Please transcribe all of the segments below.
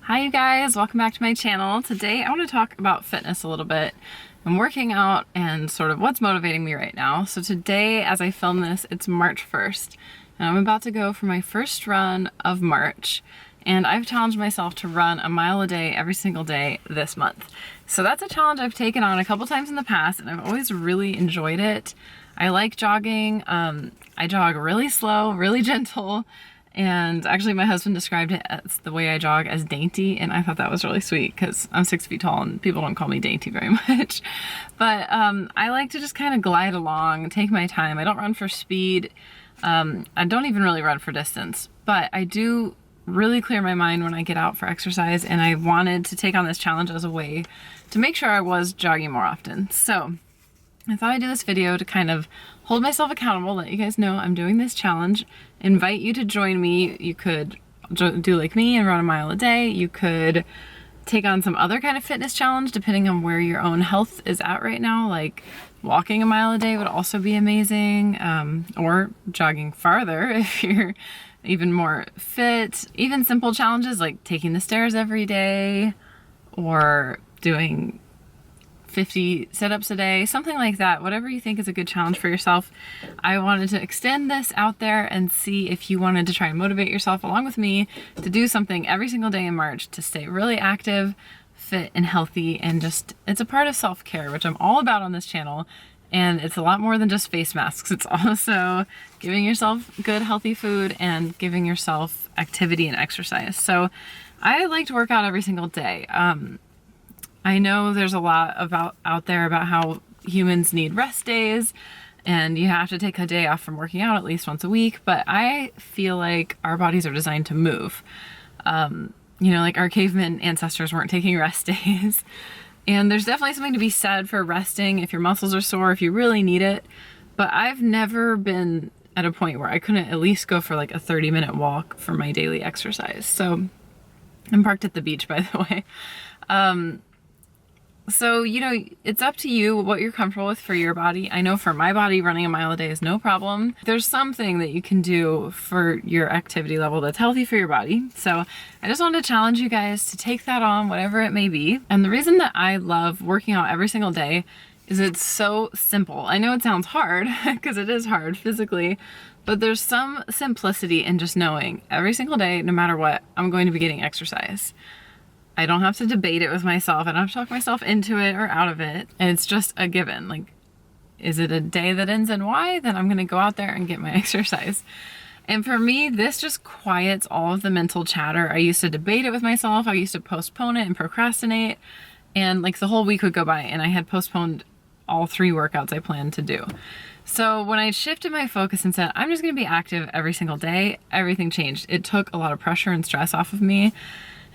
Hi you guys, welcome back to my channel. Today I want to talk about fitness a little bit and working out and sort of what's motivating me right now. So today, as I film this, it's March 1st and I'm about to go for my first run of March, and I've challenged myself to run a mile a day every single day this month. So that's a challenge I've taken on a couple times in the past and I've always really enjoyed it. I like jogging. I jog really slow, really gentle. And actually my husband described it as the way I jog as dainty, and I thought that was really sweet because I'm 6 feet tall and people don't call me dainty very much. But I like to just kind of glide along, take my time. I don't run for speed. I don't even really run for distance, but I do really clear my mind when I get out for exercise, and I wanted to take on this challenge as a way to make sure I was jogging more often. So I thought I'd do this video to kind of hold myself accountable, let you guys know I'm doing this challenge, invite you to join me. You could do like me and run a mile a day. You could take on some other kind of fitness challenge depending on where your own health is at right now. Like walking a mile a day would also be amazing, or jogging farther if you're even more fit. Even simple challenges like taking the stairs every day or doing 50 sit-ups a day, something like that. Whatever you think is a good challenge for yourself. I wanted to extend this out there and see if you wanted to try and motivate yourself along with me to do something every single day in March to stay really active, fit, and healthy. And just, it's a part of self-care, which I'm all about on this channel. And it's a lot more than just face masks. It's also giving yourself good, healthy food and giving yourself activity and exercise. So I like to work out every single day. I know there's a lot out there about how humans need rest days and you have to take a day off from working out at least once a week, but I feel like our bodies are designed to move. Like our caveman ancestors weren't taking rest days. And there's definitely something to be said for resting if your muscles are sore, if you really need it. But I've never been at a point where I couldn't at least go for like a 30-minute walk for my daily exercise. So I'm parked at the beach, by the way. So, it's up to you what you're comfortable with for your body. I know for my body, running a mile a day is no problem. There's something that you can do for your activity level that's healthy for your body. So I just wanted to challenge you guys to take that on, whatever it may be. And the reason that I love working out every single day is it's so simple. I know it sounds hard because it is hard physically, but there's some simplicity in just knowing every single day, no matter what, I'm going to be getting exercise. I don't have to debate it with myself. I don't have to talk myself into it or out of it. And it's just a given. Like, is it a day that ends in Y? Then I'm going to go out there and get my exercise. And for me, this just quiets all of the mental chatter. I used to debate it with myself. I used to postpone it and procrastinate. And like the whole week would go by and I had postponed all 3 workouts I planned to do. So when I shifted my focus and said, I'm just going to be active every single day, everything changed. It took a lot of pressure and stress off of me.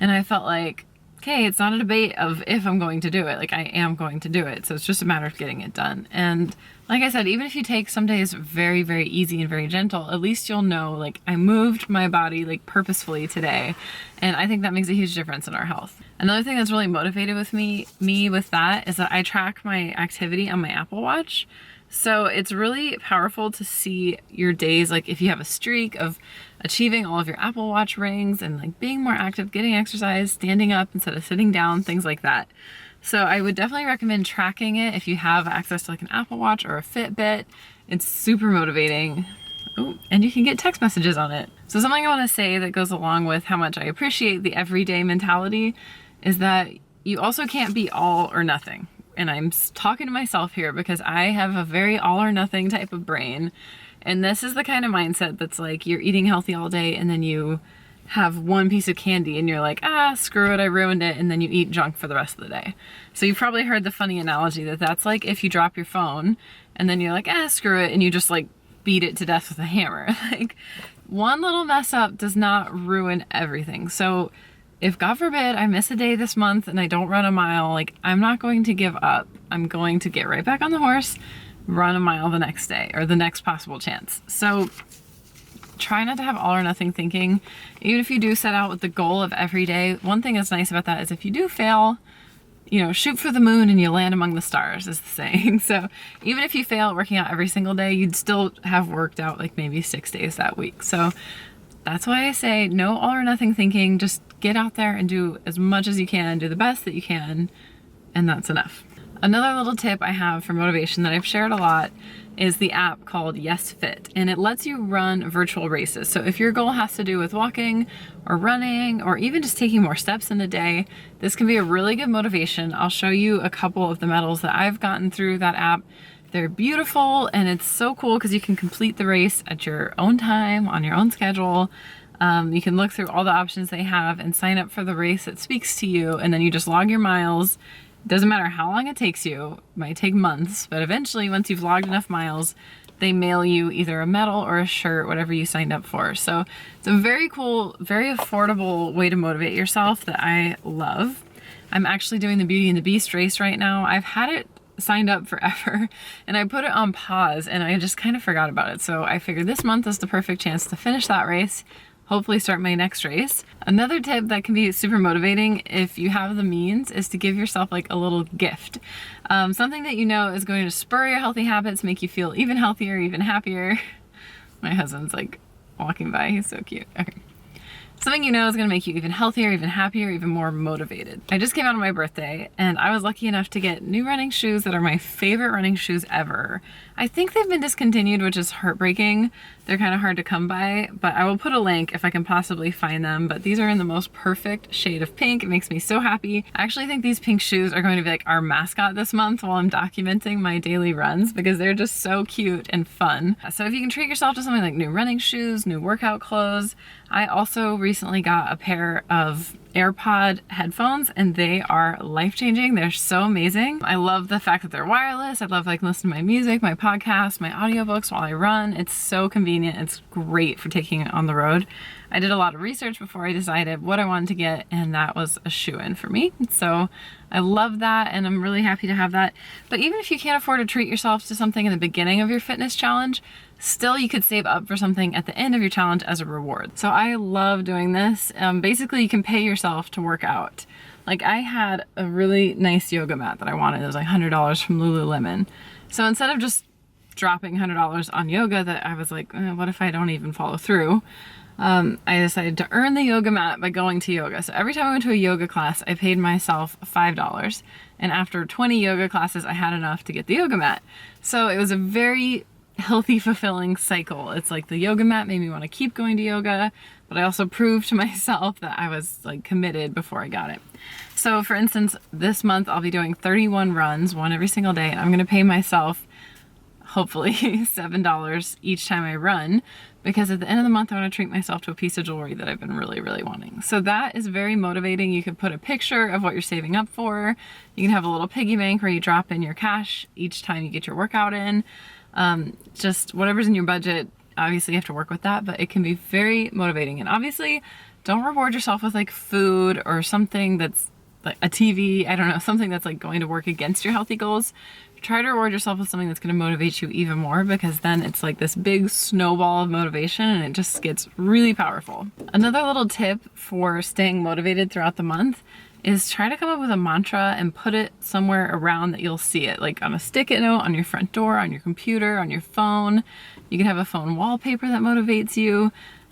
And I felt like, okay, it's not a debate of if I'm going to do it. Like, I am going to do it. So it's just a matter of getting it done. And like I said, even if you take some days very, very easy and very gentle, at least you'll know, like, I moved my body, like, purposefully today. And I think that makes a huge difference in our health. Another thing that's really motivated with me with that is that I track my activity on my Apple Watch. So it's really powerful to see your days, like if you have a streak of achieving all of your Apple Watch rings and like being more active, getting exercise, standing up instead of sitting down, things like that. So I would definitely recommend tracking it if you have access to like an Apple Watch or a Fitbit. It's super motivating. Oh, and you can get text messages on it. So something I want to say that goes along with how much I appreciate the everyday mentality is that you also can't be all or nothing. And I'm talking to myself here because I have a very all or nothing type of brain. And this is the kind of mindset that's like you're eating healthy all day and then you have one piece of candy and you're like, screw it, I ruined it. And then you eat junk for the rest of the day. So you've probably heard the funny analogy that that's like if you drop your phone and then you're like, screw it. And you just like beat it to death with a hammer. Like one little mess up does not ruin everything. So if God forbid I miss a day this month and I don't run a mile, like I'm not going to give up. I'm going to get right back on the horse, run a mile the next day or the next possible chance. So try not to have all or nothing thinking. Even if you do set out with the goal of every day, one thing that's nice about that is if you do fail, shoot for the moon and you land among the stars is the saying. So even if you fail at working out every single day, you'd still have worked out like maybe 6 days that week. So that's why I say no all or nothing thinking. Just get out there and do as much as you can, do the best that you can, and that's enough. Another little tip I have for motivation that I've shared a lot is the app called Yes Fit, and it lets you run virtual races. So if your goal has to do with walking or running or even just taking more steps in a day, this can be a really good motivation. I'll show you a couple of the medals that I've gotten through that app. They're beautiful, and it's so cool because you can complete the race at your own time, on your own schedule. You can look through all the options they have and sign up for the race that speaks to you, and then you just log your miles. Doesn't matter how long it takes you, it might take months, but eventually once you've logged enough miles, they mail you either a medal or a shirt, whatever you signed up for. So it's a very cool, very affordable way to motivate yourself that I love. I'm actually doing the Beauty and the Beast race right now. I've had it signed up forever and I put it on pause and I just kind of forgot about it. So I figured this month is the perfect chance to finish that race, hopefully start my next race. Another tip that can be super motivating if you have the means is to give yourself like a little gift. Something that you know is going to spur your healthy habits, make you feel even healthier, even happier. My husband's like walking by, he's so cute. Okay. Something you know is gonna make you even healthier, even happier, even more motivated. I just came out on my birthday and I was lucky enough to get new running shoes that are my favorite running shoes ever. I think they've been discontinued, which is heartbreaking. They're kind of hard to come by, but I will put a link if I can possibly find them. But these are in the most perfect shade of pink. It makes me so happy. I actually think these pink shoes are going to be like our mascot this month while I'm documenting my daily runs because they're just so cute and fun. So if you can treat yourself to something like new running shoes, new workout clothes. I also recently got a pair of AirPod headphones and they are life-changing. They're so amazing. I love the fact that they're wireless. I love like listening to my music, my podcasts, my audiobooks while I run. It's so convenient. It's great for taking it on the road. I did a lot of research before I decided what I wanted to get and that was a shoo-in for me. So I love that and I'm really happy to have that. But even if you can't afford to treat yourself to something in the beginning of your fitness challenge, still you could save up for something at the end of your challenge as a reward. So I love doing this. Basically you can pay yourself to work out. Like I had a really nice yoga mat that I wanted. It was like $100 from Lululemon. So instead of just dropping $100 on yoga that I was like, what if I don't even follow through? I decided to earn the yoga mat by going to yoga. So every time I went to a yoga class, I paid myself $5. And after 20 yoga classes, I had enough to get the yoga mat. So it was a very healthy, fulfilling cycle. It's like the yoga mat made me want to keep going to yoga, but I also proved to myself that I was like committed before I got it. So for instance, this month I'll be doing 31 runs, one every single day, and I'm going to pay myself hopefully $7 each time I run, because at the end of the month I want to treat myself to a piece of jewelry that I've been really, really wanting. So that is very motivating. You could put a picture of what you're saving up for. You can have a little piggy bank where you drop in your cash each time you get your workout in. Just whatever's in your budget, obviously you have to work with that, but it can be very motivating. And obviously don't reward yourself with like food or something that's like a TV, I don't know, something that's like going to work against your healthy goals. Try to reward yourself with something that's going to motivate you even more, because then it's like this big snowball of motivation and it just gets really powerful. Another little tip for staying motivated throughout the month is try to come up with a mantra and put it somewhere around that you'll see it, like on a stick-it note, on your front door, on your computer, on your phone. You can have a phone wallpaper that motivates you.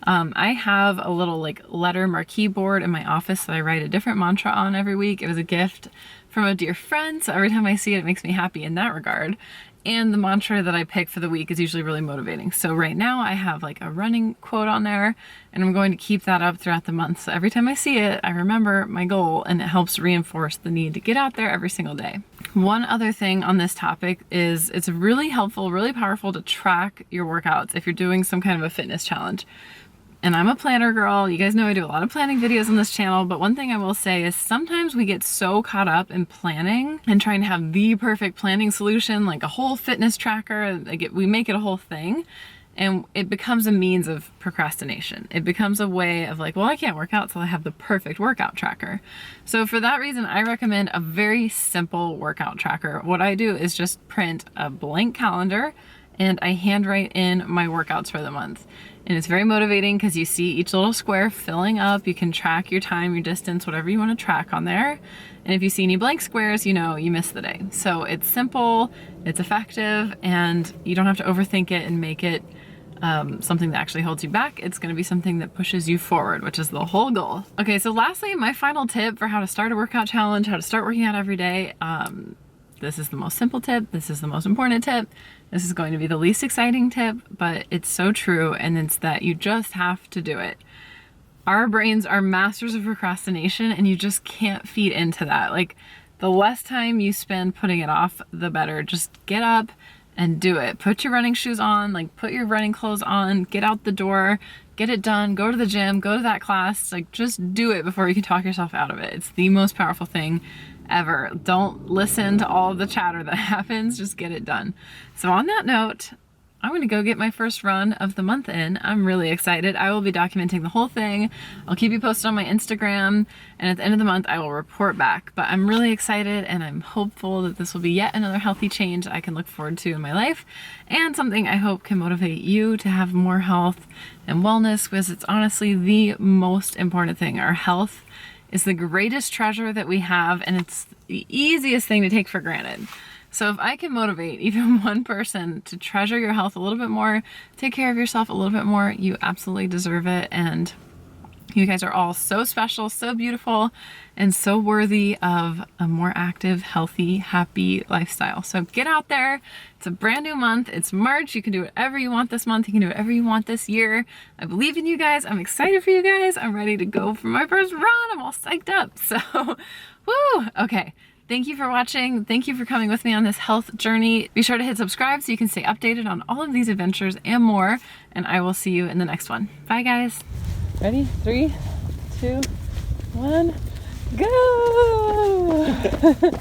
I have a little like letter marquee board in my office that I write a different mantra on every week. It was a gift from a dear friend, so every time I see it, it makes me happy in that regard. And the mantra that I pick for the week is usually really motivating. So right now I have like a running quote on there, and I'm going to keep that up throughout the month. So every time I see it, I remember my goal, and it helps reinforce the need to get out there every single day. One other thing on this topic is it's really helpful, really powerful to track your workouts if you're doing some kind of a fitness challenge. And I'm a planner girl. You guys know I do a lot of planning videos on this channel, but one thing I will say is sometimes we get so caught up in planning and trying to have the perfect planning solution, like a whole fitness tracker, we make it a whole thing, and it becomes a means of procrastination. It becomes a way of like, well, I can't work out till I have the perfect workout tracker. So for that reason, I recommend a very simple workout tracker. What I do is just print a blank calendar and I handwrite in my workouts for the month. And it's very motivating because you see each little square filling up. You can track your time, your distance, whatever you want to track on there. And if you see any blank squares, you know you missed the day. So it's simple, it's effective, and you don't have to overthink it and make it something that actually holds you back. It's going to be something that pushes you forward, which is the whole goal. Okay, so lastly, my final tip for how to start a workout challenge, how to start working out every day. This is the most simple tip. This is the most important tip. This is going to be the least exciting tip, but it's so true, and it's that you just have to do it. Our brains are masters of procrastination, and you just can't feed into that. Like, the less time you spend putting it off, the better. Just get up and do it. Put your running shoes on, like put your running clothes on, get out the door, get it done, go to the gym, go to that class, like just do it before you can talk yourself out of it. It's the most powerful thing ever. Don't listen to all the chatter that happens, just get it done. So on that note, I'm gonna go get my first run of the month in. I'm really excited. I will be documenting the whole thing. I'll keep you posted on my Instagram, and at the end of the month, I will report back. But I'm really excited, and I'm hopeful that this will be yet another healthy change I can look forward to in my life, and something I hope can motivate you to have more health and wellness, because it's honestly the most important thing. Our health is the greatest treasure that we have, and it's the easiest thing to take for granted. So if I can motivate even one person to treasure your health a little bit more, take care of yourself a little bit more, you absolutely deserve it. And you guys are all so special, so beautiful, and so worthy of a more active, healthy, happy lifestyle. So get out there. It's a brand new month. It's March. You can do whatever you want this month. You can do whatever you want this year. I believe in you guys. I'm excited for you guys. I'm ready to go for my first run. I'm all psyched up. So, woo! Okay. Thank you for watching. Thank you for coming with me on this health journey. Be sure to hit subscribe so you can stay updated on all of these adventures and more. And I will see you in the next one. Bye, guys. Ready? 3, 2, 1, go!